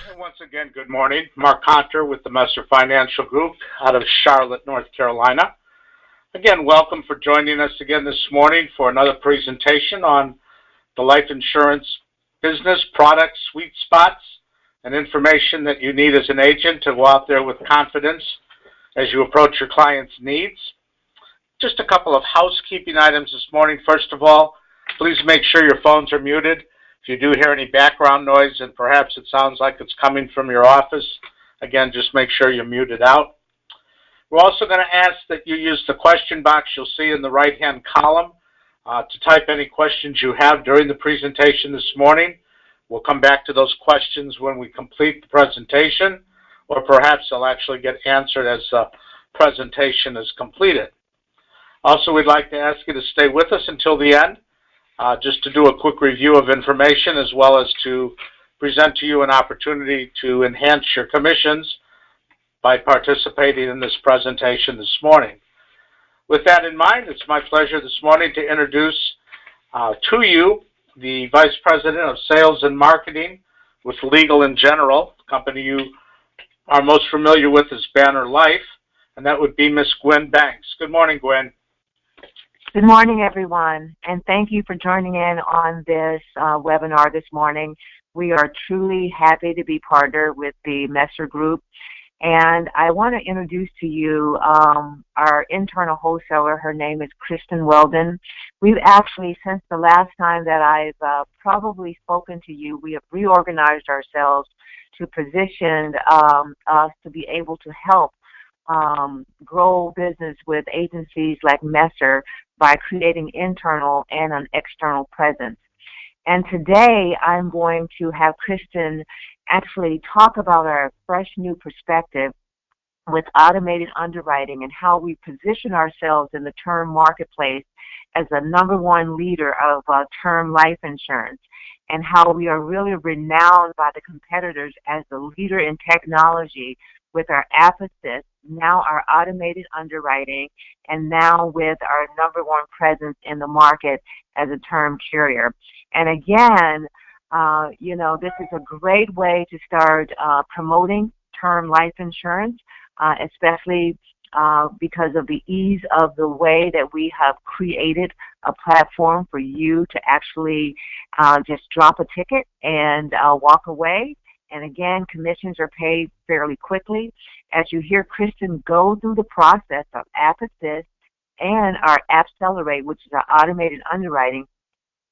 And once again, good morning. Mark Conter with the Messer Financial Group out of Charlotte, North Carolina. Again, welcome for joining us again this morning for another presentation on the life insurance business, products, sweet spots, and information that you need as an agent to go out there with confidence as you approach your clients' needs. Just a couple of housekeeping items this morning. First of all, please make sure your phones are muted. If you do hear any background noise and perhaps it sounds like it's coming from your office, again, just make sure you mute it out. We're also going to ask that you use the question box you'll see in the right-hand column to type any questions you have during the presentation this morning. We'll come back to those questions when we complete the presentation, or perhaps they'll actually get answered as the presentation is completed. Also, we'd like to ask you to stay with us until the end, just to do a quick review of information as well as to present to you an opportunity to enhance your commissions by participating in this presentation this morning. With that in mind, it's my pleasure this morning to introduce to you the Vice President of Sales and Marketing with Legal & General. The company you are most familiar with is BannerLife, and that would be Miss Gwen Banks. Good morning, Gwen. Good morning, everyone, and thank you for joining in on this webinar this morning. We are truly happy to be partnered with the Messer Group, and I want to introduce to you our internal wholesaler. Her name is Kristen Weldon. We've actually, since the last time that I've probably spoken to you, we have reorganized ourselves to position us to be able to help grow business with agencies like Messer by creating internal and an external presence. And today I'm going to have Kristen actually talk about our fresh new perspective with automated underwriting and how we position ourselves in the term marketplace as the #1 leader of term life insurance, and how we are really renowned by the competitors as the leader in technology with our APPASSIST, now our automated underwriting, and now with our #1 presence in the market as a term carrier. And again, this is a great way to start promoting term life insurance, especially because of the ease of the way that we have created a platform for you to actually just drop a ticket and walk away. And again, commissions are paid fairly quickly. As you hear Kristen go through the process of APPASSIST and our APPCELERATE, which is our automated underwriting,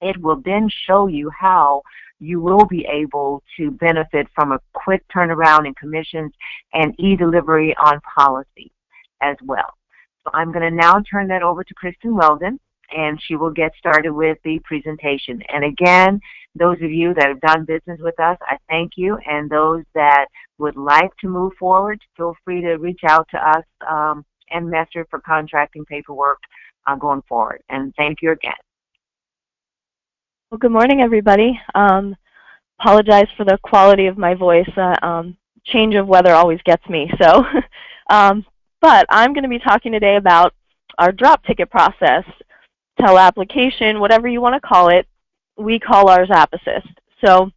it will then show you how you will be able to benefit from a quick turnaround in commissions and e-delivery on policy as well. So I'm going to now turn that over to Kristen Weldon, and she will get started with the presentation. And again, those of you that have done business with us, I thank you. And those that would like to move forward, feel free to reach out to us and Messer for contracting paperwork going forward. And thank you again. Well, good morning, everybody. Apologize for the quality of my voice. Change of weather always gets me. So, but I'm going to be talking today about our drop ticket process, tele-application, whatever you want to call it. We call ours APPASSIST. So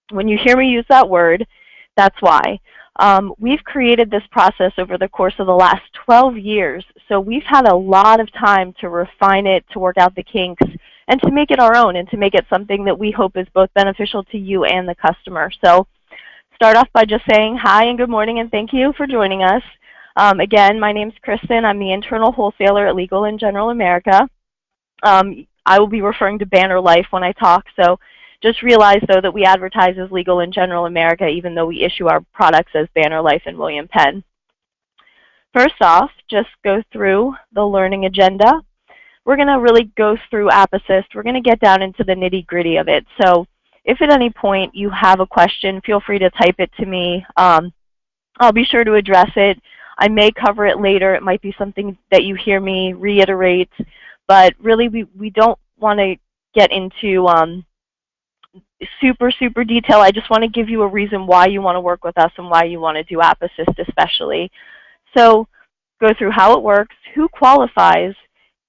when you hear me use that word, that's why. We've created this process over the course of the last 12 years. So we've had a lot of time to refine it, to work out the kinks, and to make it our own, and to make it something that we hope is both beneficial to you and the customer. So start off by just saying hi and good morning, and thank you for joining us. Again, my name's Kristen. I'm the internal wholesaler at Legal & General America. I will be referring to BannerLife when I talk, so just realize, though, that we advertise as Legal & General America, even though we issue our products as BannerLife and William Penn. First off, just go through the learning agenda. We're going to really go through APPASSIST. We're going to get down into the nitty-gritty of it. So if at any point you have a question, feel free to type it to me. I'll be sure to address it. I may cover it later. It might be something that you hear me reiterate. But really, we don't want to get into super detail. I just want to give you a reason why you want to work with us and why you want to do APPASSIST especially. So go through how it works, who qualifies.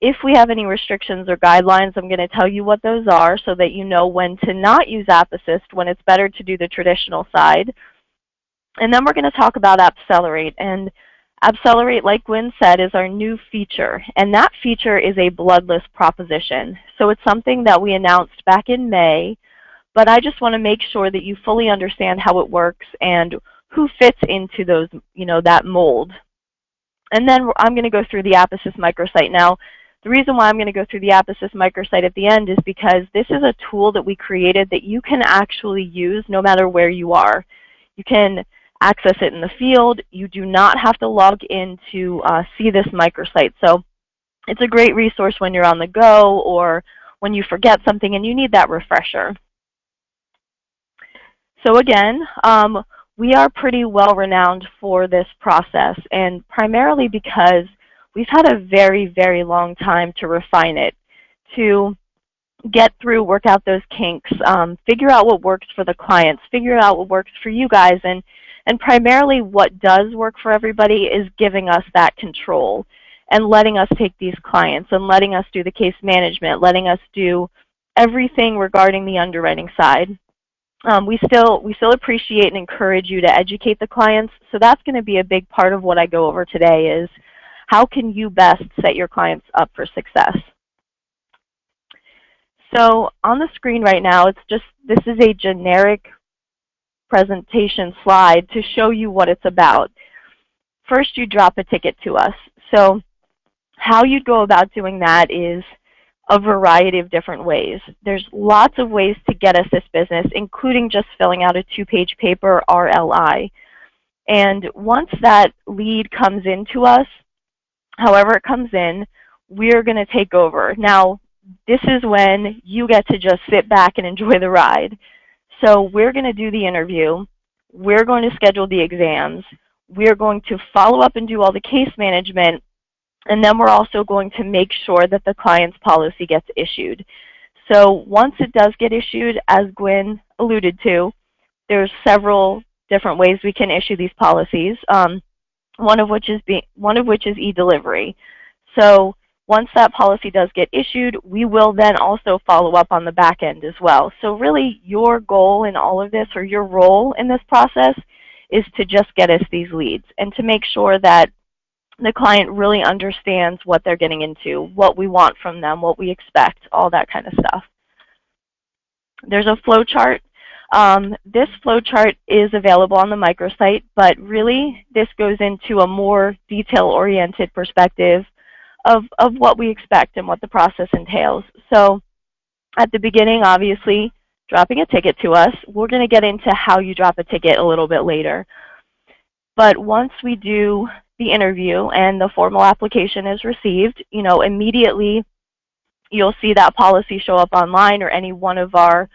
If we have any restrictions or guidelines, I'm going to tell you what those are so that you know when to not use APPASSIST, when it's better to do the traditional side. And then we're going to talk about APPCelerate. And APPCelerate, like Gwen said, is our new feature. And that feature is a bloodless proposition. So it's something that we announced back in May, but I just want to make sure that you fully understand how it works and who fits into those, that mold. And then I'm going to go through the APPASSIST microsite. Now, the reason why I'm going to go through the APPASSIST microsite at the end is because this is a tool that we created that you can actually use no matter where you are. You can access it in the field. You do not have to log in to see this microsite. So it's a great resource when you're on the go or when you forget something and you need that refresher. So again, we are pretty well renowned for this process, and primarily because we've had a very, very long time to refine it, to get through, work out those kinks, figure out what works for the clients, figure out what works for you guys, and primarily what does work for everybody is giving us that control and letting us take these clients and letting us do the case management, letting us do everything regarding the underwriting side. We still appreciate and encourage you to educate the clients, so that's going to be a big part of what I go over today is how can you best set your clients up for success. So on the screen right now, this is a generic presentation slide to show you what it's about. First, you drop a ticket to us. So how you'd go about doing that is a variety of different ways. There's lots of ways to get us this business, including just filling out a 2-page paper RLI. And once that lead comes into us, however it comes in, we're going to take over. Now, this is when you get to just sit back and enjoy the ride. So we're going to do the interview. We're going to schedule the exams. We're going to follow up and do all the case management. And then we're also going to make sure that the client's policy gets issued. So once it does get issued, as Gwen alluded to, there's several different ways we can issue these policies. One of which is e-delivery. So once that policy does get issued, we will then also follow up on the back end as well. So really your goal in all of this, or your role in this process, is to just get us these leads and to make sure that the client really understands what they're getting into, what we want from them, what we expect, all that kind of stuff. There's a flow chart. This flow chart is available on the microsite, but really this goes into a more detail-oriented perspective of what we expect and what the process entails. So at the beginning, obviously, dropping a ticket to us. We're going to get into how you drop a ticket a little bit later. But once we do the interview and the formal application is received, immediately you'll see that policy show up online or any one of our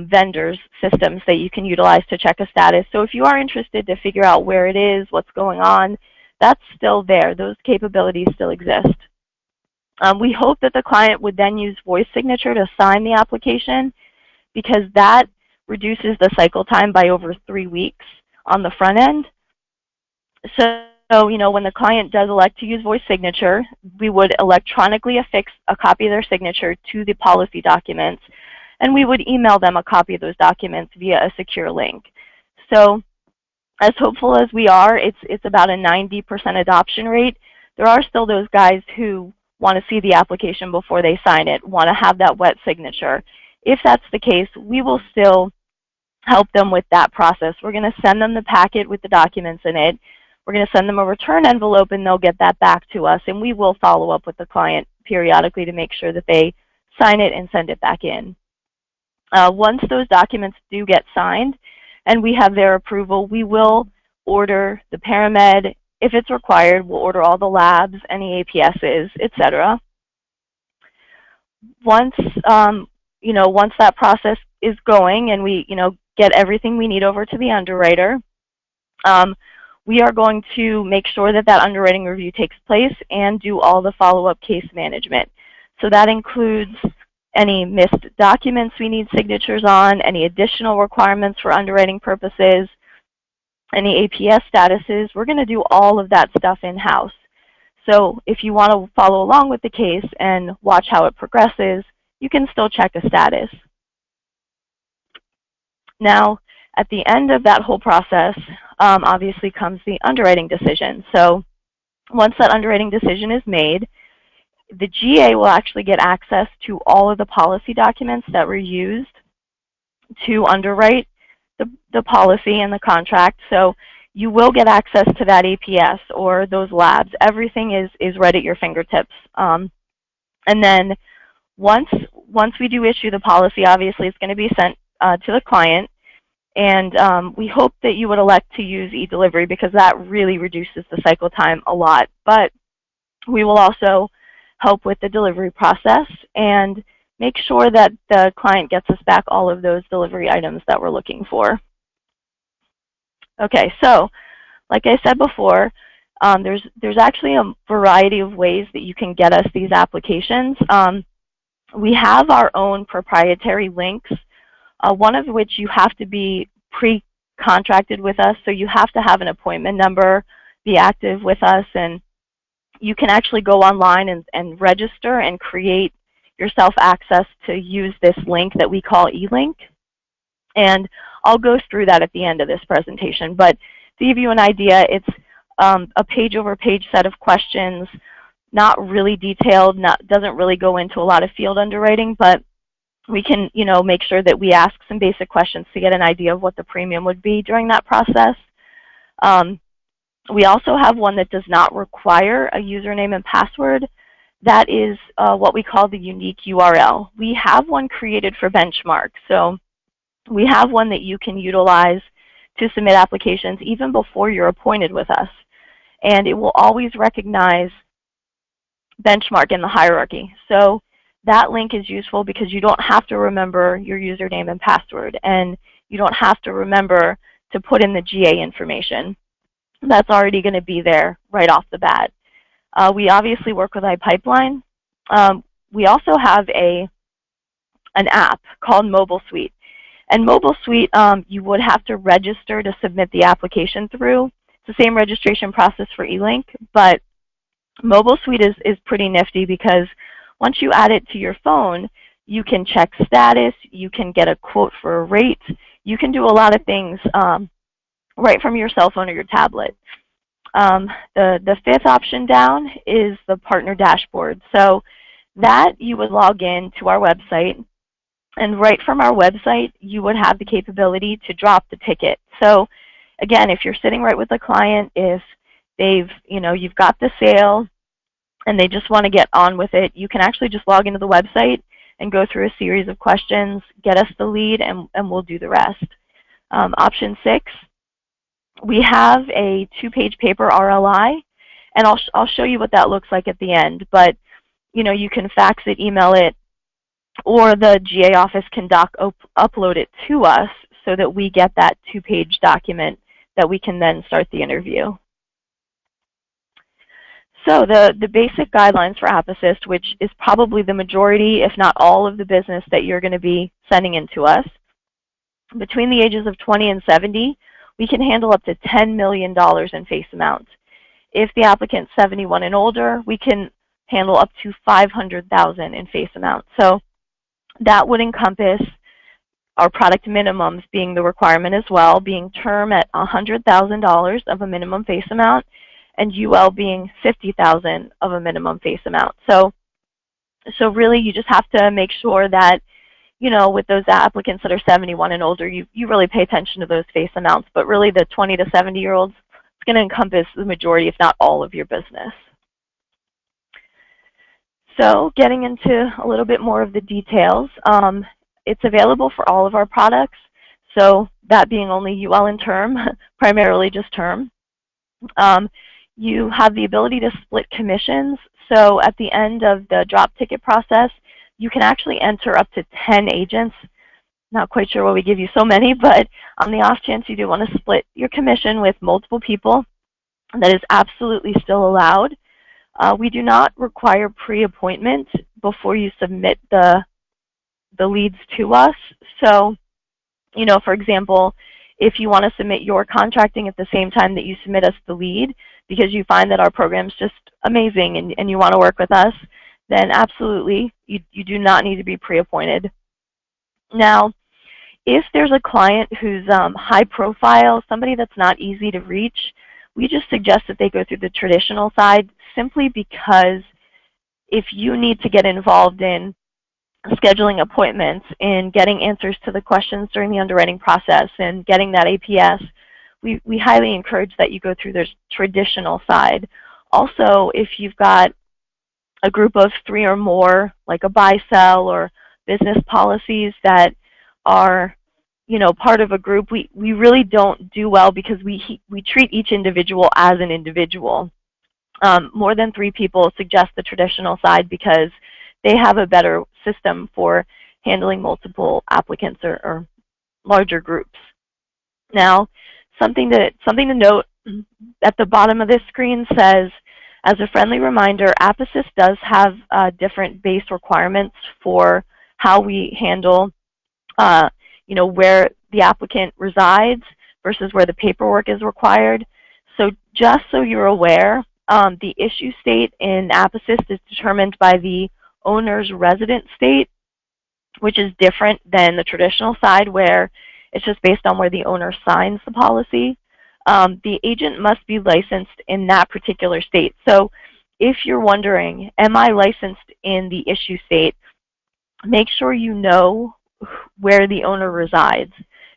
vendors' systems that you can utilize to check a status. So if you are interested to figure out where it is, what's going on, that's still there. Those capabilities still exist. We hope that the client would then use voice signature to sign the application, because that reduces the cycle time by over 3 weeks on the front end. So, when the client does elect to use voice signature, we would electronically affix a copy of their signature to the policy documents, and we would email them a copy of those documents via a secure link. So as hopeful as we are, it's about a 90% adoption rate. There are still those guys who want to see the application before they sign it, want to have that wet signature. If that's the case, we will still help them with that process. We're going to send them the packet with the documents in it. We're going to send them a return envelope, and they'll get that back to us, and we will follow up with the client periodically to make sure that they sign it and send it back in. Once those documents do get signed and we have their approval, we will order the paramed. If it's required, we'll order all the labs, any APSs, etc. Once once that process is going and we get everything we need over to the underwriter, we are going to make sure that that underwriting review takes place and do all the follow-up case management. So that includes any missed documents we need signatures on, any additional requirements for underwriting purposes, any APS statuses. We're going to do all of that stuff in-house. So if you want to follow along with the case and watch how it progresses, you can still check a status. Now, At the end of that whole process, obviously comes the underwriting decision. So once that underwriting decision is made, the GA will actually get access to all of the policy documents that were used to underwrite the policy and the contract. So you will get access to that APS or those labs. Everything is right at your fingertips. And then once we do issue the policy, obviously it's going to be sent to the client. And we hope that you would elect to use e-delivery because that really reduces the cycle time a lot. But we will also help with the delivery process and make sure that the client gets us back all of those delivery items that we're looking for. Okay, so like I said before, there's actually a variety of ways that you can get us these applications. We have our own proprietary links, one of which you have to be pre-contracted with us, so you have to have an appointment number, be active with us, and you can actually go online and register and create yourself access to use this link that we call eLink. And I'll go through that at the end of this presentation. But to give you an idea, it's a page-over-page set of questions, not really detailed, doesn't really go into a lot of field underwriting, but we can make sure that we ask some basic questions to get an idea of what the premium would be during that process. We also have one that does not require a username and password. That is what we call the unique URL. We have one created for benchmark. So we have one that you can utilize to submit applications even before you're appointed with us. And it will always recognize benchmark in the hierarchy. So that link is useful because you don't have to remember your username and password, and you don't have to remember to put in the GA information. That's already going to be there right off the bat. We obviously work with iPipeline. We also have an app called Mobile Suite. And Mobile Suite, you would have to register to submit the application through. It's the same registration process for eLink, but Mobile Suite is pretty nifty because once you add it to your phone, you can check status, you can get a quote for a rate, you can do a lot of things right from your cell phone or your tablet. The fifth option down is the partner dashboard. So that you would log in to our website, and right from our website, you would have the capability to drop the ticket. So again, if you're sitting right with the client, if you've got the sale and they just want to get on with it, you can actually just log into the website and go through a series of questions, get us the lead, and we'll do the rest. Option 6, we have a 2-page paper RLI, and I'll show you what that looks like at the end. But you can fax it, email it, or the GA office can upload it to us so that we get that 2-page document that we can then start the interview. So the basic guidelines for APPASSIST, which is probably the majority, if not all, of the business that you're going to be sending in to us, between the ages of 20 and 70, we can handle up to $10 million in face amount. If the applicant's 71 and older, we can handle up to $500,000 in face amount. So that would encompass our product minimums being the requirement as well, being term at $100,000 of a minimum face amount, and UL being $50,000 of a minimum face amount. So really you just have to make sure that, with those applicants that are 71 and older, you really pay attention to those face amounts. But really the 20 to 70-year-olds, it's going to encompass the majority, if not all, of your business. So getting into a little bit more of the details, it's available for all of our products. So that being only UL and term, primarily just term. You have the ability to split commissions. So at the end of the drop ticket process, you can actually enter up to 10 agents. Not quite sure why we give you so many, but on the off chance you do want to split your commission with multiple people, that is absolutely still allowed. We do not require pre-appointment before you submit the leads to us. So, for example, if you want to submit your contracting at the same time that you submit us the lead because you find that our program's just amazing and you want to work with us, then absolutely, you do not need to be pre-appointed. Now, If there's a client who's high profile, somebody that's not easy to reach, we just suggest that they go through the traditional side, simply because if you need to get involved in scheduling appointments, in getting answers to the questions during the underwriting process, and getting that APS, we highly encourage that you go through this traditional side. Also, if you've got a group of 3 or more, like a buy-sell or business policies that are, you know, part of a group, we really don't do well because we treat each individual as an individual. More than 3 people suggest the traditional side because they have a better system for handling multiple applicants or larger groups. Now, something to note at the bottom of this screen says, as a friendly reminder, APPASSIST does have different base requirements for how we handle you know, where the applicant resides versus where the paperwork is required. So just so you're aware, the issue state in APPASSIST is determined by the owner's resident state, which is different than the traditional side where it's just based on where the owner signs the policy. The agent must be licensed in that particular state. So if you're wondering, am I licensed in the issue state, make sure you know where the owner resides,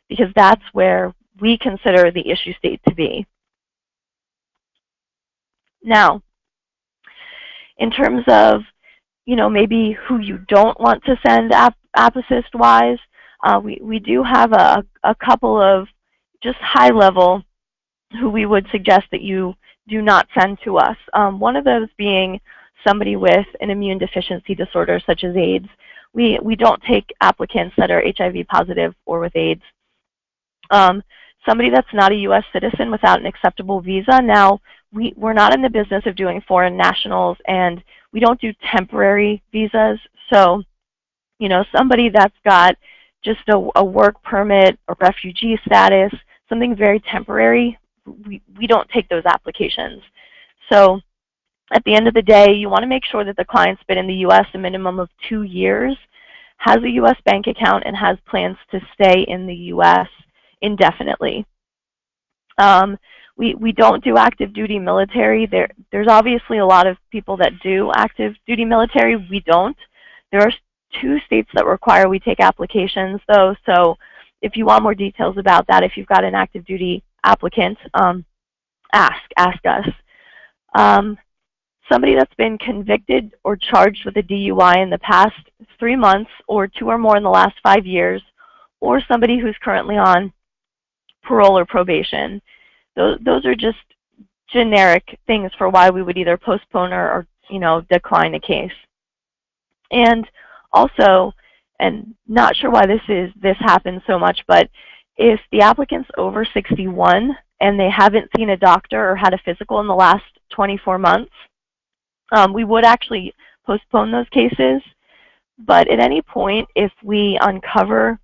because that's where we consider the issue state to be. Now, in terms of, you know, maybe who you don't want to send APPASSIST-wise, we do have a couple of just high-level who we would suggest that you do not send to us. One of those being somebody with an immune deficiency disorder such as AIDS. We don't take applicants that are HIV positive or with AIDS. Somebody that's not a U.S. citizen without an acceptable visa. Now, we're not in the business of doing foreign nationals, and we don't do temporary visas. So, you know, somebody that's got just a work permit or refugee status, something very temporary, we don't take those applications. So at the end of the day, you want to make sure that the client's been in the U.S. a minimum of 2 years, has a U.S. bank account, and has plans to stay in the U.S. indefinitely. We don't do active duty military. There's obviously a lot of people that do active duty military. We don't. There are 2 states that require we take applications, though. So if you want more details about that, if you've got an active duty applicant, ask us. Somebody that's been convicted or charged with a DUI in the past 3 months, or 2 or more in the last 5 years, or somebody who's currently on parole or probation. Those are just generic things for why we would either postpone or you know, decline a case. And also, and not sure why this happens so much, but if the applicant's over 61 and they haven't seen a doctor or had a physical in the last 24 months, we would actually postpone those cases. But at any point, if we uncover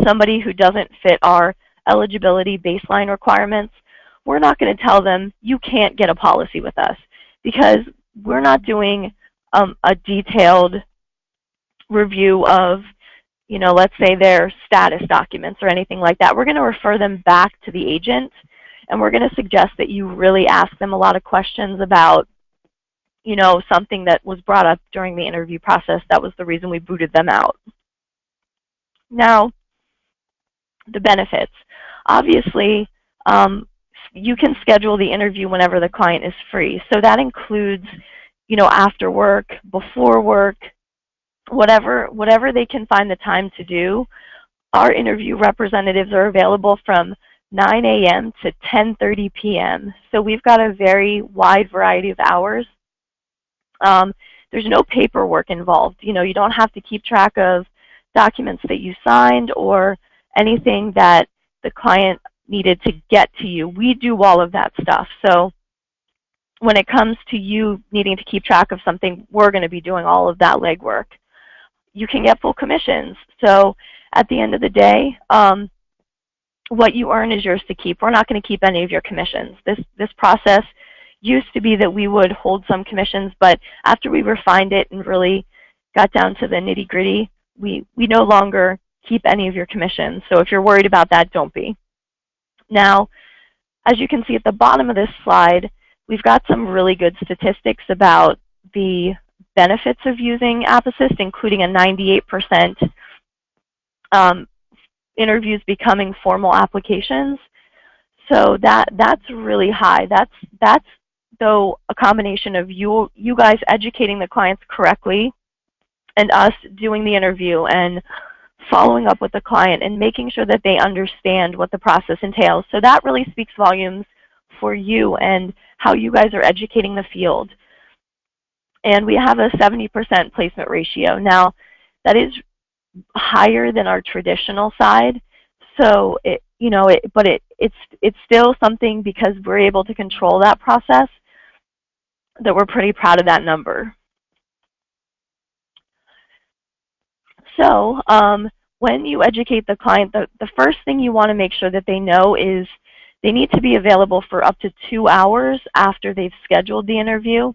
somebody who doesn't fit our eligibility baseline requirements, we're not going to tell them you can't get a policy with us, because we're not doing a detailed review of, you know, let's say their status documents or anything like that. We're going to refer them back to the agent, and we're going to suggest that you really ask them a lot of questions about, you know, something that was brought up during the interview process. That was the reason we booted them out. Now, the benefits. Obviously, you can schedule the interview whenever the client is free. So that includes, you know, after work, before work, whatever they can find the time to do. Our interview representatives are available from 9 a.m. to 10:30 p.m. So we've got a very wide variety of hours. There's no paperwork involved. You know, you don't have to keep track of documents that you signed or anything that the client needed to get to you. We do all of that stuff. So when it comes to you needing to keep track of something, we're going to be doing all of that legwork. You can get full commissions. So at the end of the day, what you earn is yours to keep. We're not going to keep any of your commissions. This process used to be that we would hold some commissions, but after we refined it and really got down to the nitty-gritty, we no longer keep any of your commissions. So if you're worried about that, don't be. Now, as you can see at the bottom of this slide, we've got some really good statistics about the benefits of using APPASSIST, including a 98% interviews becoming formal applications. So that's really high. That's though a combination of you guys educating the clients correctly and us doing the interview and following up with the client and making sure that they understand what the process entails. So that really speaks volumes for you and how you guys are educating the field. And we have a 70% placement ratio. Now, that is higher than our traditional side. So it's still something, because we're able to control that process, that we're pretty proud of that number. So when you educate the client, the first thing you want to make sure that they know is they need to be available for up to 2 hours after they've scheduled the interview.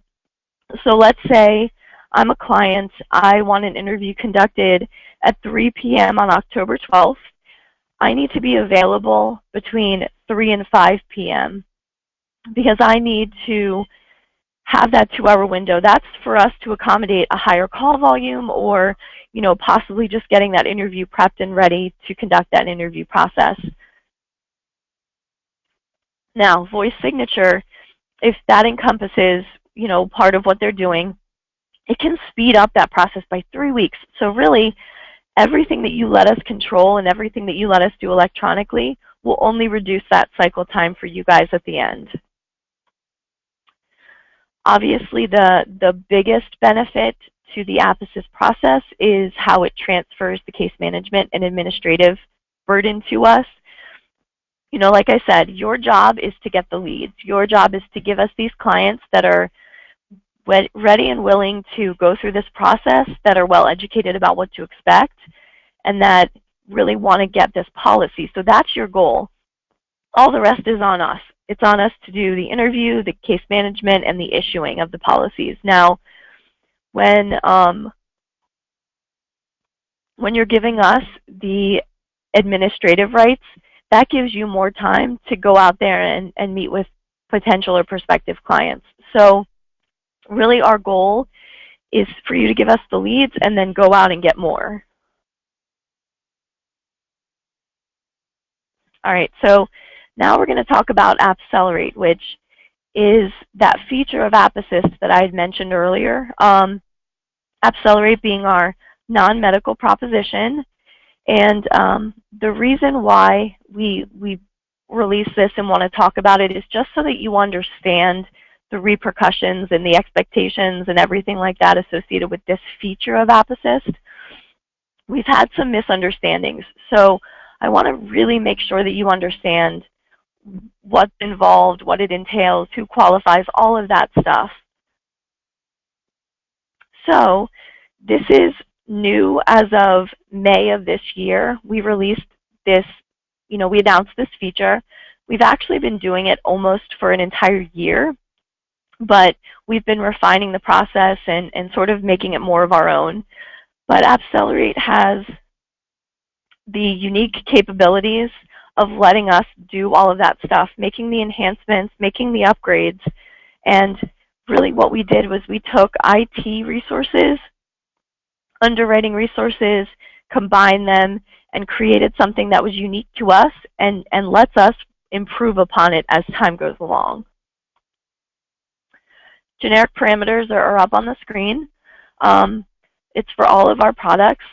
So let's say I'm a client, I want an interview conducted at 3 p.m. on October 12th. I need to be available between 3 and 5 p.m. because I need to have that 2-hour window. That's for us to accommodate a higher call volume, or possibly just getting that interview prepped and ready to conduct that interview process. Now, voice signature, if that encompasses part of what they're doing, it can speed up that process by 3 weeks. So really, everything that you let us control and everything that you let us do electronically will only reduce that cycle time for you guys at the end. Obviously, the biggest benefit to the APPASSIST process is how it transfers the case management and administrative burden to us. Like I said, your job is to get the leads. Your job is to give us these clients that are ready and willing to go through this process, that are well educated about what to expect, and that really want to get this policy. So that's your goal. All the rest is on us. It's on us to do the interview, the case management, and the issuing of the policies. Now, when you're giving us the administrative rights, that gives you more time to go out there and meet with potential or prospective clients. So really our goal is for you to give us the leads and then go out and get more. All right, so now we're going to talk about APPCelerate, which is that feature of APPASSIST that I had mentioned earlier. APPCelerate being our non-medical proposition. And the reason why we release this and want to talk about it is just so that you understand the repercussions and the expectations and everything like that associated with this feature of APPASSIST. We've had some misunderstandings. So I want to really make sure that you understand what's involved, what it entails, who qualifies, all of that stuff. So this is new as of May of this year. We released this, we announced this feature. We've actually been doing it almost for an entire year, but we've been refining the process and sort of making it more of our own. But APPCelerate has the unique capabilities of letting us do all of that stuff, making the enhancements, making the upgrades. And really what we did was we took IT resources, underwriting resources, combined them, and created something that was unique to us and lets us improve upon it as time goes along. Generic parameters are up on the screen. It's for all of our products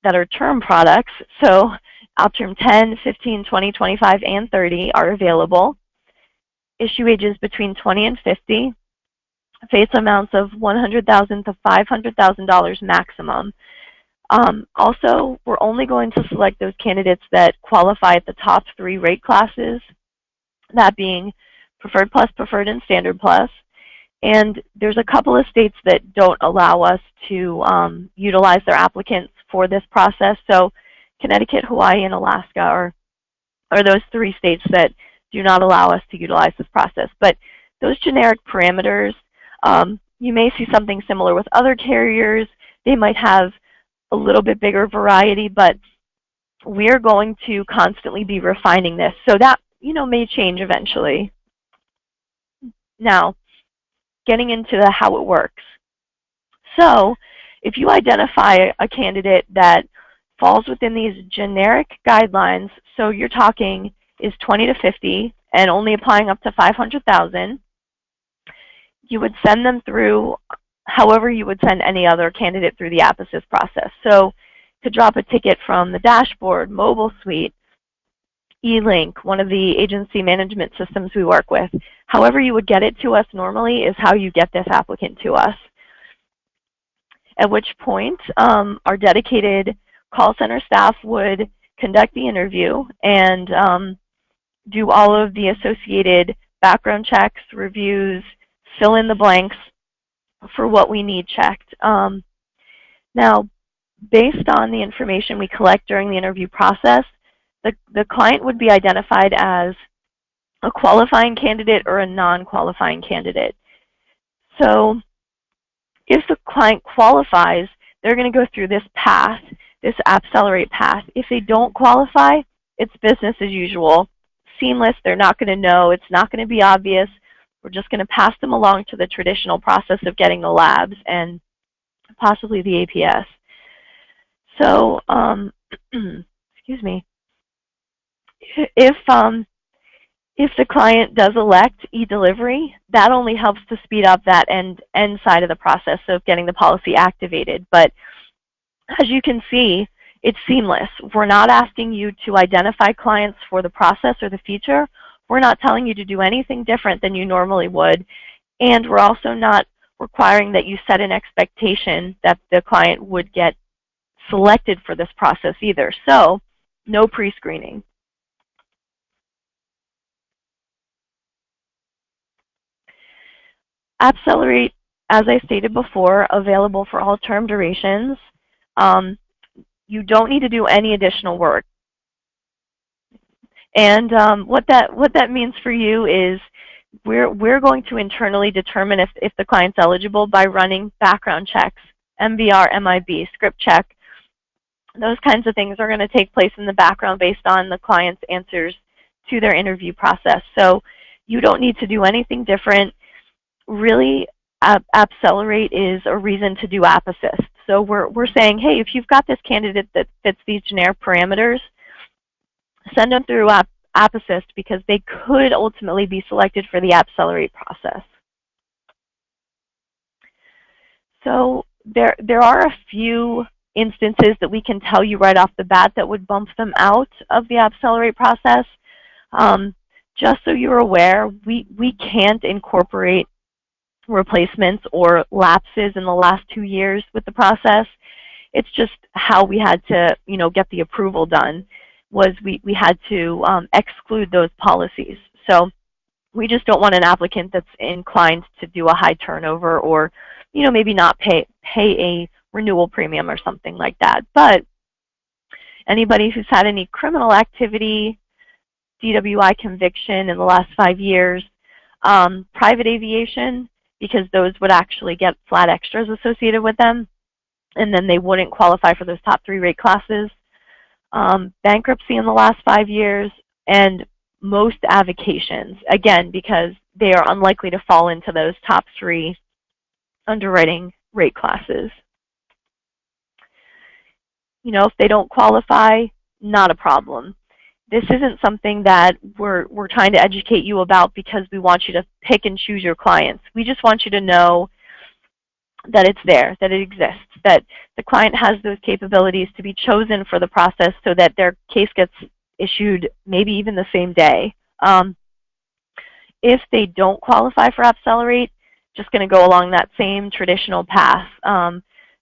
that are term products. So OpTerm 10, 15, 20, 25, and 30 are available. Issue ages between 20 and 50. Face amounts of $100,000 to $500,000 maximum. Also, we're only going to select those candidates that qualify at the top 3 rate classes, that being Preferred Plus, Preferred, and Standard Plus. And there's a couple of states that don't allow us to utilize their applicants for this process. So Connecticut, Hawaii, and Alaska are those 3 states that do not allow us to utilize this process. But those generic parameters, you may see something similar with other carriers. They might have a little bit bigger variety, but we're going to constantly be refining this. So that, may change eventually. Now, getting into how it works. So if you identify a candidate that falls within these generic guidelines, so you're talking is 20 to 50 and only applying up to 500,000, you would send them through however you would send any other candidate through the APPASSIST process. So to drop a ticket from the dashboard, mobile suite, eLink, one of the agency management systems we work with, however you would get it to us normally is how you get this applicant to us. At which point our dedicated call center staff would conduct the interview and do all of the associated background checks, reviews, fill in the blanks for what we need checked. Now, based on the information we collect during the interview process, the client would be identified as a qualifying candidate or a non-qualifying candidate. So if the client qualifies, they're going to go through this path, this APPCelerate path. If they don't qualify, it's business as usual. Seamless, they're not going to know, it's not going to be obvious. We're just going to pass them along to the traditional process of getting the labs and possibly the APS. So, excuse me, if the client does elect e-delivery, that only helps to speed up that end side of the process of getting the policy activated. But as you can see, it's seamless. We're not asking you to identify clients for the process or the feature. We're not telling you to do anything different than you normally would. And we're also not requiring that you set an expectation that the client would get selected for this process either. So no pre-screening. APPCelerate, as I stated before, available for all term durations. You don't need to do any additional work. And what that means for you is we're going to internally determine if the client's eligible by running background checks, MBR, MIB, script check. Those kinds of things are going to take place in the background based on the client's answers to their interview process. So you don't need to do anything different. Really, APPCelerate is a reason to do APPASSIST. So we're saying, hey, if you've got this candidate that fits these generic parameters, send them through APPASSIST because they could ultimately be selected for the APPCelerate process. So there are a few instances that we can tell you right off the bat that would bump them out of the APPCelerate process. Just so you're aware, we can't incorporate replacements or lapses in the last 2 years with the process. It's just how we had to, get the approval done, was we had to exclude those policies. So we just don't want an applicant that's inclined to do a high turnover or, maybe not pay a renewal premium or something like that. But anybody who's had any criminal activity, DWI conviction in the last 5 years, private aviation, because those would actually get flat extras associated with them, and then they wouldn't qualify for those top 3 rate classes. Bankruptcy in the last 5 years, and most avocations, again, because they are unlikely to fall into those top 3 underwriting rate classes. If they don't qualify, not a problem. This isn't something that we're trying to educate you about because we want you to pick and choose your clients. We just want you to know that it's there, that it exists, that the client has those capabilities to be chosen for the process so that their case gets issued maybe even the same day. If they don't qualify for APPCelerate, just going to go along that same traditional path.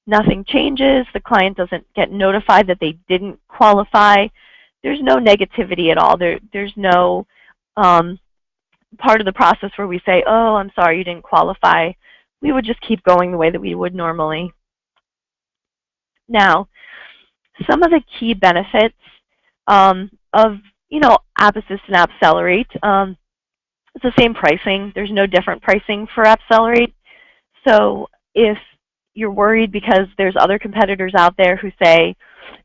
Nothing changes. The client doesn't get notified that they didn't qualify. There's no negativity at all. There's no part of the process where we say, oh, I'm sorry, you didn't qualify. We would just keep going the way that we would normally. Now, some of the key benefits of APPASSIST and APPCelerate, it's the same pricing. There's no different pricing for APPCelerate. So if you're worried because there's other competitors out there who say,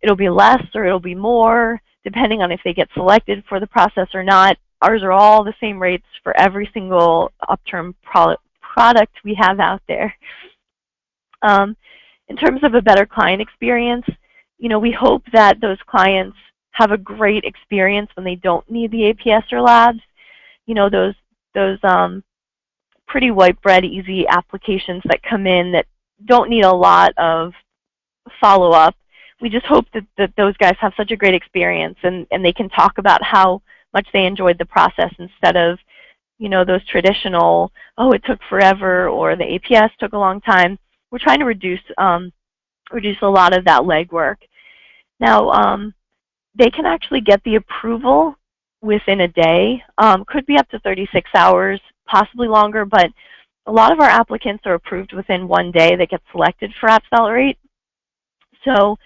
it'll be less or it'll be more, depending on if they get selected for the process or not. Ours are all the same rates for every single upterm product we have out there. In terms of a better client experience, we hope that those clients have a great experience when they don't need the APS or labs. Those pretty white bread, easy applications that come in that don't need a lot of follow-up. We just hope that those guys have such a great experience and they can talk about how much they enjoyed the process instead of, those traditional, oh, it took forever, or the APS took a long time. We're trying to reduce a lot of that legwork. Now, they can actually get the approval within a day. Could be up to 36 hours, possibly longer, but a lot of our applicants are approved within 1 day that get selected for APPcelerate. So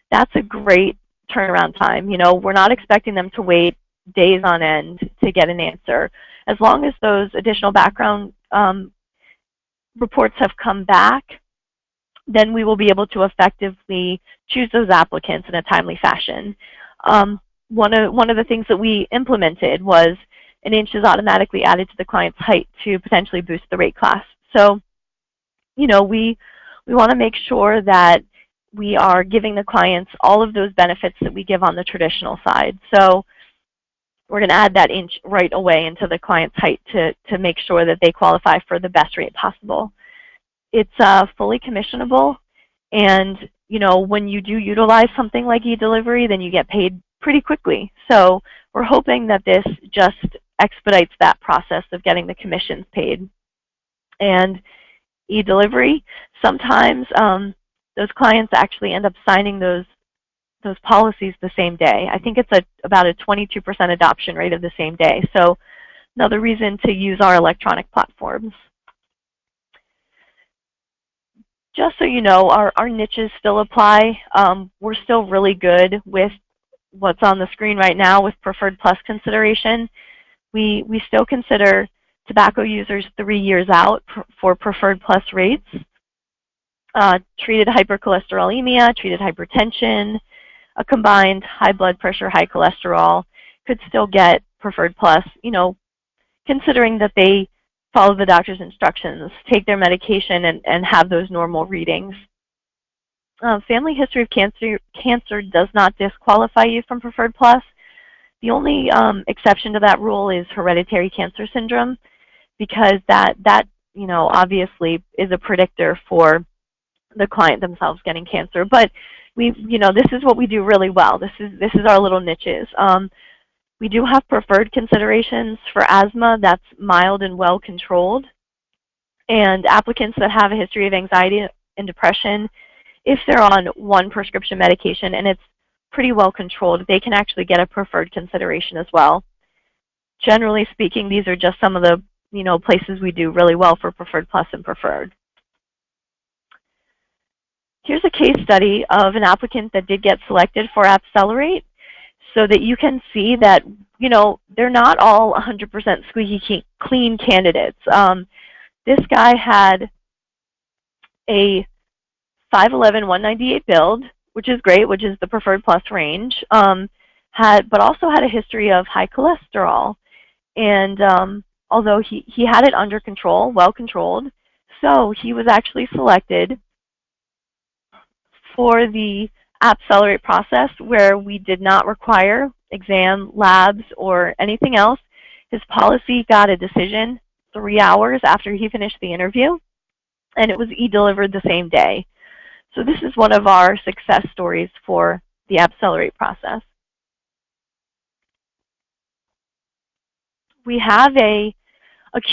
that's a great turnaround time. We're not expecting them to wait days on end to get an answer. As long as those additional background reports have come back, then we will be able to effectively choose those applicants in a timely fashion. One of the things that we implemented was an inch is automatically added to the client's height to potentially boost the rate class. So, we want to make sure that we are giving the clients all of those benefits that we give on the traditional side. So we're going to add that inch right away into the client's height to make sure that they qualify for the best rate possible. It's fully commissionable, and when you do utilize something like e-delivery, then you get paid pretty quickly. So we're hoping that this just expedites that process of getting the commissions paid. And e-delivery, sometimes those clients actually end up signing those policies the same day. I think it's about a 22% adoption rate of the same day. So another reason to use our electronic platforms. Just so you know, our niches still apply. We're still really good with what's on the screen right now with Preferred Plus consideration. We still consider tobacco users 3 years out for Preferred Plus rates. Treated hypercholesterolemia, treated hypertension, a combined high blood pressure, high cholesterol could still get Preferred Plus, considering that they follow the doctor's instructions, take their medication, and have those normal readings. Family history of cancer does not disqualify you from Preferred Plus. The only exception to that rule is hereditary cancer syndrome, because that obviously is a predictor for the client themselves getting cancer. But this is what we do really well. This is our little niches. We do have preferred considerations for asthma that's mild and well controlled, and applicants that have a history of anxiety and depression, if they're on one prescription medication and it's pretty well controlled, they can actually get a preferred consideration as well. Generally speaking, these are just some of the places we do really well for Preferred Plus and Preferred. Here's a case study of an applicant that did get selected for APPcelerate, so that you can see that they're not all 100% squeaky clean candidates. This guy had a 5'11", 198 build, which is great, which is the Preferred Plus range, but also had a history of high cholesterol. And although he had it under control, well controlled, so he was actually selected for the APPcelerate process, where we did not require exam, labs, or anything else. His policy got a decision 3 hours after he finished the interview, and it was e-delivered the same day. So this is one of our success stories for the APPcelerate process. We have a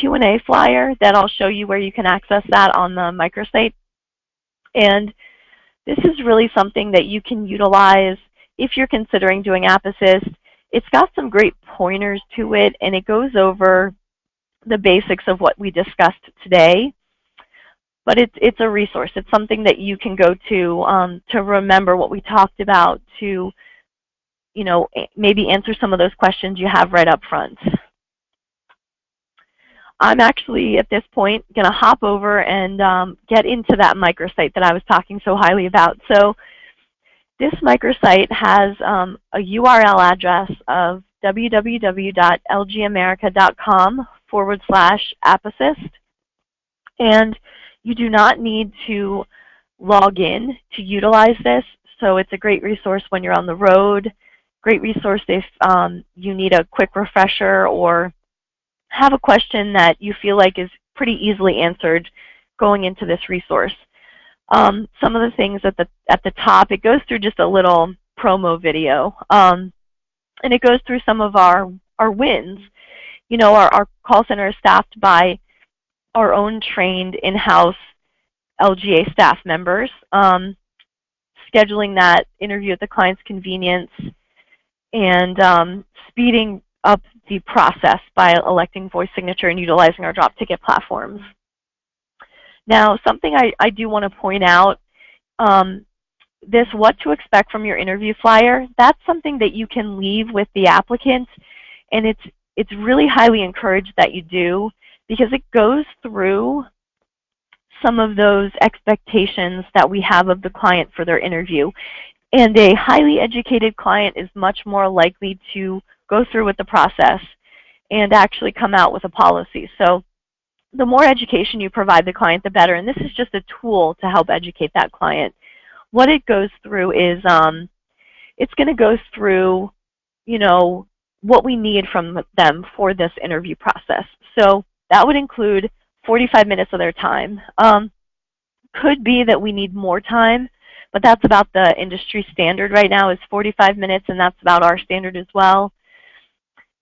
Q&A flyer that I'll show you where you can access that on the microsite. And this is really something that you can utilize if you're considering doing APPASSIST. It's got some great pointers to it, and it goes over the basics of what we discussed today. But it's a resource. It's something that you can go to remember what we talked about, to maybe answer some of those questions you have right up front. I'm actually, at this point, going to hop over and get into that microsite that I was talking so highly about. So This microsite has a URL address of www.lgamerica.com/APPASSIST, and you do not need to log in to utilize this, so it's a great resource when you're on the road, great resource if you need a quick refresher or have a question that you feel like is pretty easily answered going into this resource. Some of the things at the top, it goes through just a little promo video, and it goes through some of our wins. You know, our call center is staffed by our own trained in-house LGA staff members, scheduling that interview at the client's convenience, and speeding up the process by electing voice signature and utilizing our drop ticket platforms. Now, something I do want to point out, this what to expect from your interview flyer, that's something that you can leave with the applicant, and it's really highly encouraged that you do, because it goes through some of those expectations that we have of the client for their interview. And a highly educated client is much more likely to go through with the process and actually come out with a policy. So the more education you provide the client, the better. And this is just a tool to help educate that client. What it goes through is it's going to go through, you know, what we need from them for this interview process. So that would include 45 minutes of their time. Could be that we need more time, but that's about the industry standard right now is 45 minutes, and that's about our standard as well.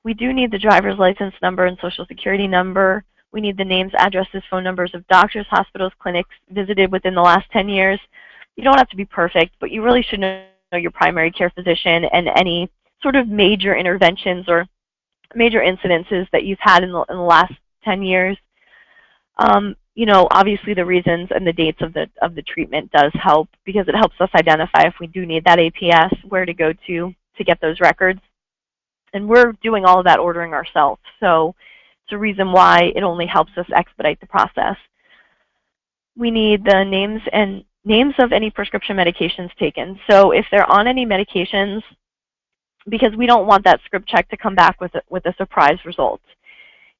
We do need the driver's license number and social security number. We need the names, addresses, phone numbers of doctors, hospitals, clinics visited within the last 10 years. You don't have to be perfect, but you really should know your primary care physician and any sort of major interventions or major incidences that you've had in the last 10 years. You know, obviously the reasons and the dates of the treatment does help, because it helps us identify if we do need that APS, where to go to get those records. And we're doing all of that ordering ourselves, so it's a reason why it only helps us expedite the process. We need the names of any prescription medications taken. So if they're on any medications, because we don't want that script check to come back with a surprise result.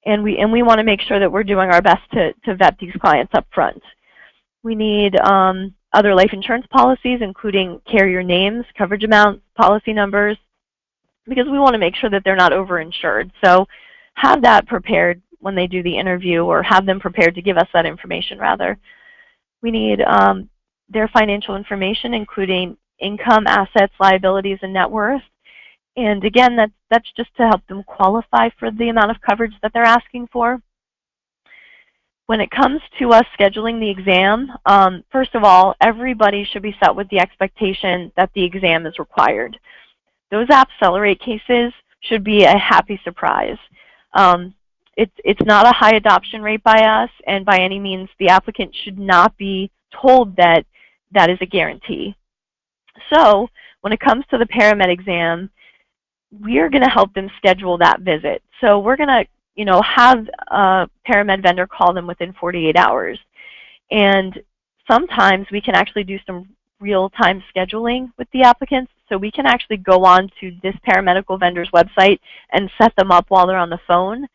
And we want to make sure that we're doing our best to vet these clients up front. We need other life insurance policies, including carrier names, coverage amounts, policy numbers, because we want to make sure that they're not overinsured. So have that prepared when they do the interview, or have them prepared to give us that information, rather. We need their financial information, including income, assets, liabilities, and net worth. And again, that's just to help them qualify for the amount of coverage that they're asking for. When it comes to us scheduling the exam, first of all, everybody should be set with the expectation that the exam is required. Those APPCELERATE cases should be a happy surprise. It's not a high adoption rate by us, and by any means the applicant should not be told that that is a guarantee. So when it comes to the paramed exam, we are going to help them schedule that visit. So we're going to, you know, have a paramed vendor call them within 48 hours. And sometimes we can actually do some real-time scheduling with the applicants. So we can actually go on to this paramedical vendor's website and set them up while they're on the phone.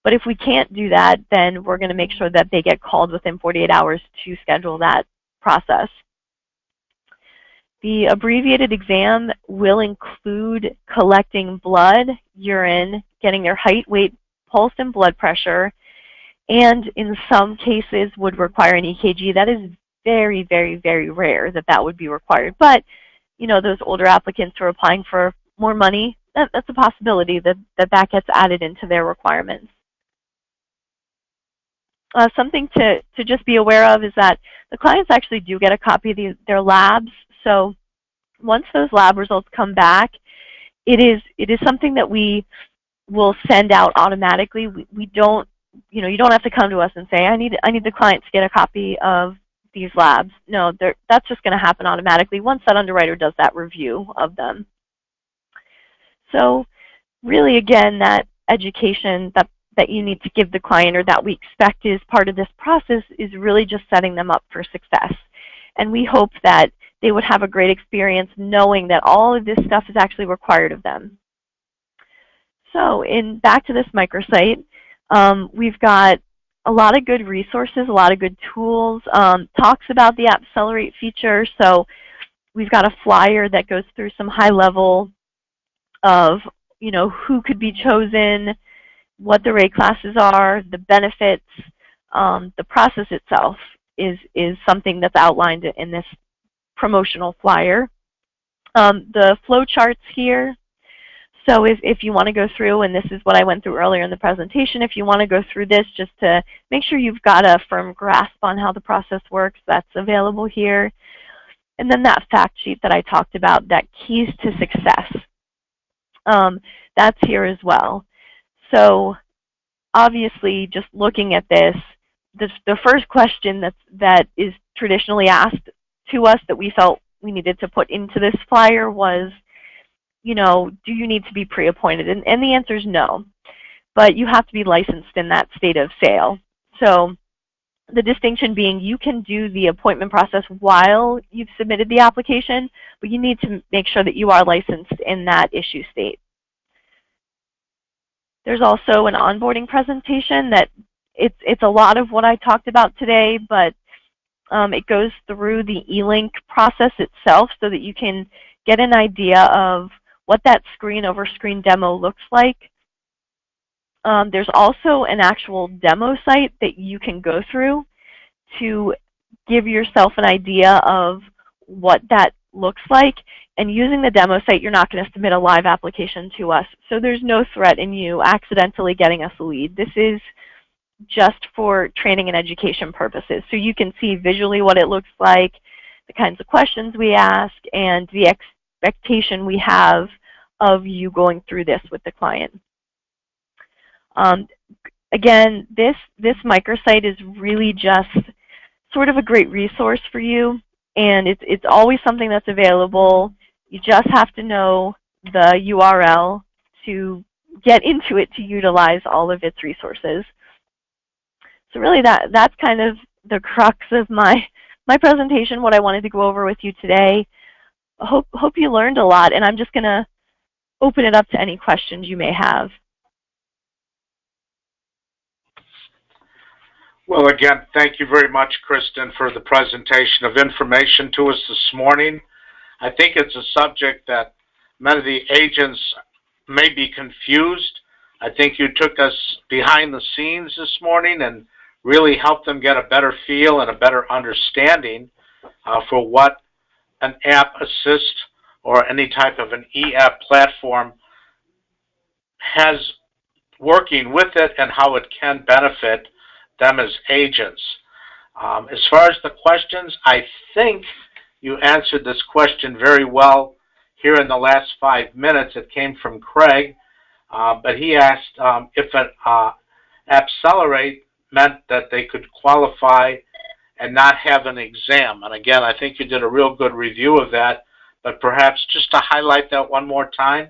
But if we can't do that, then we're going to make sure that they get called within 48 hours to schedule that process. The abbreviated exam will include collecting blood, urine, getting their height, weight, pulse, and blood pressure, and in some cases would require an EKG. That is very, very, very rare that that would be required. But, you know, those older applicants who are applying for more money, that's a possibility that that gets added into their requirements. Something to just be aware of is that the clients actually do get a copy of their labs. So once those lab results come back, it is something that we will send out automatically. We don't, you know, you don't have to come to us and say, I need the client to get a copy of these labs. No, that's just going to happen automatically once that underwriter does that review of them. So really, again, that education that you need to give the client, or that we expect is part of this process, is really just setting them up for success. And we hope that they would have a great experience knowing that all of this stuff is actually required of them. So back to this microsite, we've got a lot of good resources, a lot of good tools, talks about the APPCelerate feature. So we've got a flyer that goes through some high level of, who could be chosen, what the rate classes are, the benefits. The process itself is something that's outlined in this promotional flyer. The flow charts here. So if you want to go through, and this is what I went through earlier in the presentation, if you want to go through this just to make sure you've got a firm grasp on how the process works, that's available here. And then that fact sheet that I talked about, that keys to success, that's here as well. So obviously, just looking at this, the first question that is traditionally asked to us that we felt we needed to put into this flyer was, do you need to be pre-appointed? And the answer is no, but you have to be licensed in that state of sale. So the distinction being, you can do the appointment process while you've submitted the application, but you need to make sure that you are licensed in that issue state. There's also an onboarding presentation that it's a lot of what I talked about today, but it goes through the e-link process itself so that you can get an idea of what that screen over screen demo looks like. There's also an actual demo site that you can go through to give yourself an idea of what that looks like. And using the demo site, you're not going to submit a live application to us. So there's no threat in you accidentally getting us a lead. This is just for training and education purposes. So you can see visually what it looks like, the kinds of questions we ask, and the expectation we have of you going through this with the client. Again, this microsite is really just sort of a great resource for you, and it's always something that's available. You just have to know the URL to get into it to utilize all of its resources. So really that's kind of the crux of my presentation, what I wanted to go over with you today. I hope you learned a lot, and I'm just going to open it up to any questions you may have. Well, again, thank you very much, Kristen, for the presentation of information to us this morning. I think it's a subject that many of the agents may be confused. I think you took us behind the scenes this morning and really helped them get a better feel and a better understanding for what an APPASSIST or any type of an e-app platform has working with it and how it can benefit them as agents. As far as the questions, I think you answered this question very well here in the last 5 minutes. It came from Craig, but he asked if an APPCelerate meant that they could qualify and not have an exam. And again, I think you did a real good review of that, but perhaps just to highlight that one more time.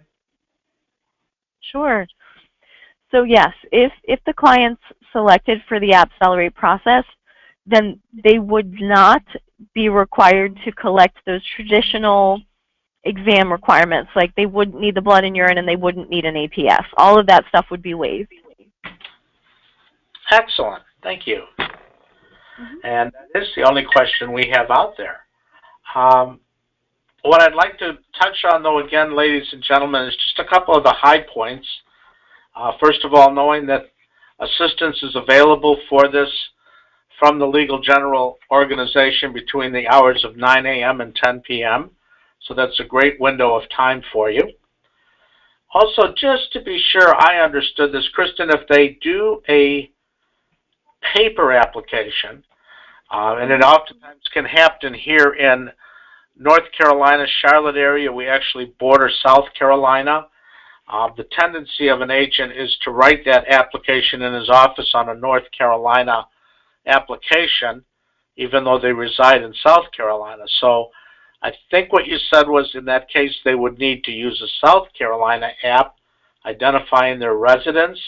Sure. So yes, if the client's selected for the APPCelerate process, then they would not be required to collect those traditional exam requirements. Like they wouldn't need the blood and urine and they wouldn't need an APS. All of that stuff would be waived. Excellent. Thank you. And that is the only question we have out there. What I'd like to touch on, though, again, ladies and gentlemen, is just a couple of the high points. First of all, knowing that assistance is available for this from the Legal General Organization between the hours of 9 a.m. and 10 p.m. So that's a great window of time for you. Also, just to be sure I understood this, Kristen, if they do a paper application, and it oftentimes can happen here in North Carolina, Charlotte area, we actually border South Carolina. The tendency of an agent is to write that application in his office on a North Carolina application, even though they reside in South Carolina. So I think what you said was in that case they would need to use a South Carolina app identifying their residence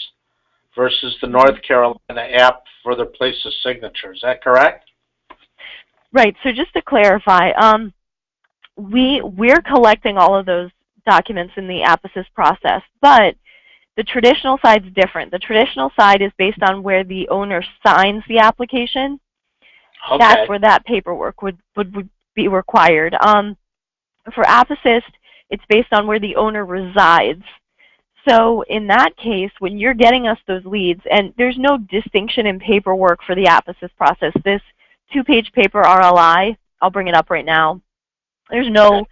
versus the North Carolina app for their place of signature. Is that correct? Right. So just to clarify, we're collecting all of those documents in the APPASSIST process, but the traditional side is different. The traditional side is based on where the owner signs the application. Okay. That's where that paperwork would be required. For APPASSIST, it's based on where the owner resides. So in that case, when you're getting us those leads, and there's no distinction in paperwork for the APPASSIST process. This 2-page paper RLI, I'll bring it up right now. There's no,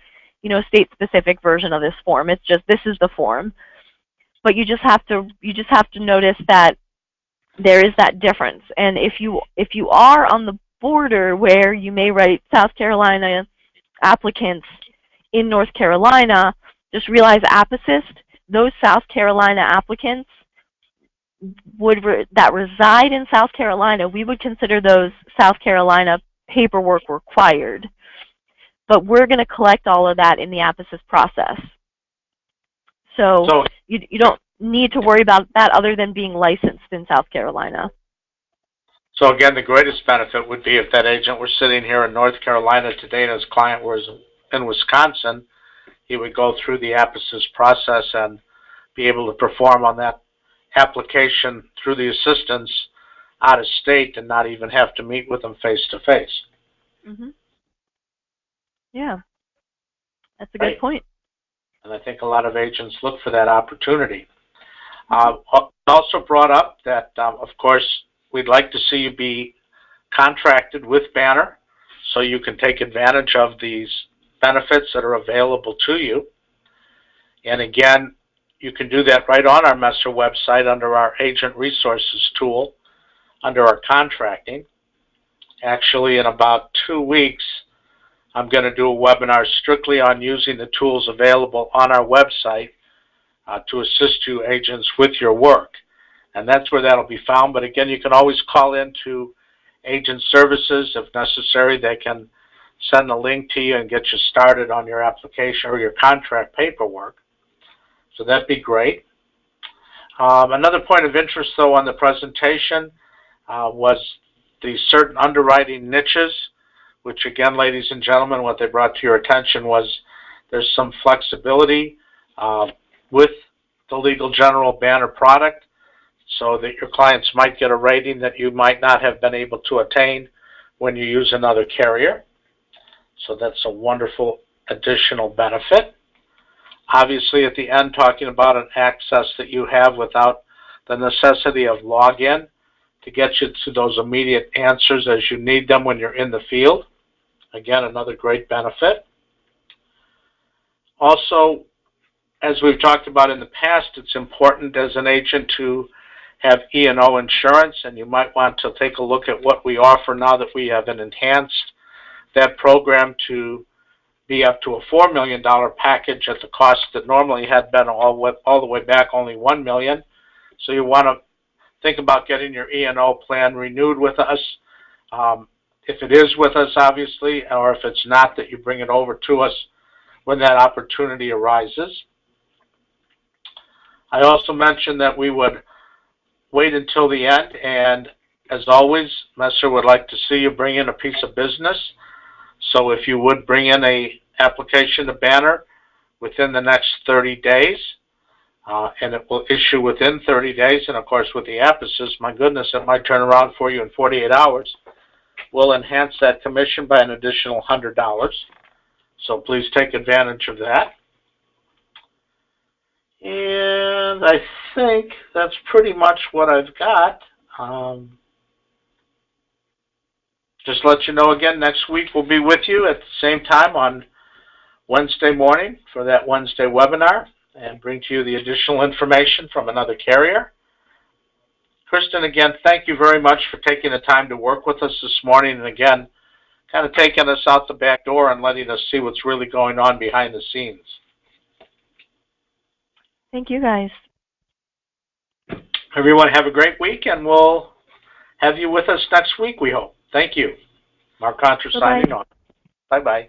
state-specific version of this form. It's just this is the form. But you just have to notice that there is that difference. And if you are on the border where you may write South Carolina applicants in North Carolina, just realize APPASSIST, those South Carolina applicants that reside in South Carolina, we would consider those South Carolina paperwork required. But we're going to collect all of that in the APPASSIST process. So you don't need to worry about that other than being licensed in South Carolina. So again, the greatest benefit would be if that agent were sitting here in North Carolina today and his client was in Wisconsin, he would go through the APPASSIST process and be able to perform on that application through the assistants out of state and not even have to meet with them face-to-face. Mm-hmm. Yeah, that's a good point. And I think a lot of agents look for that opportunity. Also brought up that, of course, we'd like to see you be contracted with Banner so you can take advantage of these benefits that are available to you. And again, you can do that right on our Messer website under our Agent Resources tool, under our contracting. Actually, in about 2 weeks, I'm going to do a webinar strictly on using the tools available on our website to assist you agents with your work. And that's where that'll be found. But again, you can always call into Agent Services if necessary. They can send a link to you and get you started on your application or your contract paperwork. So that'd be great. Another point of interest, though, on the presentation was the certain underwriting niches, which again, ladies and gentlemen, what they brought to your attention was there's some flexibility with the Legal General Banner product so that your clients might get a rating that you might not have been able to attain when you use another carrier. So that's a wonderful additional benefit. Obviously, at the end, talking about an access that you have without the necessity of login to get you to those immediate answers as you need them when you're in the field. Again, another great benefit. Also, as we've talked about in the past, it's important as an agent to have E&O insurance, and you might want to take a look at what we offer now that we have enhanced that program to be up to a $4 million package at the cost that normally had been all the way back only $1 million. So you want to think about getting your E&O plan renewed with us. If it is with us, obviously, or if it's not, that you bring it over to us when that opportunity arises. I also mentioned that we would wait until the end, and as always, Messer would like to see you bring in a piece of business. So if you would bring in an application to Banner within the next 30 days, and it will issue within 30 days, and of course with the APPASSIST, my goodness, it might turn around for you in 48 hours. We'll enhance that commission by an additional $100. So please take advantage of that. And I think that's pretty much what I've got. Just let you know again, next week we'll be with you at the same time on Wednesday morning for that Wednesday webinar and bring to you the additional information from another carrier. Kristen, again, thank you very much for taking the time to work with us this morning, and again, kind of taking us out the back door and letting us see what's really going on behind the scenes. Thank you, guys. Everyone have a great week, and we'll have you with us next week, we hope. Thank you. Mark Contra signing on. Bye-bye.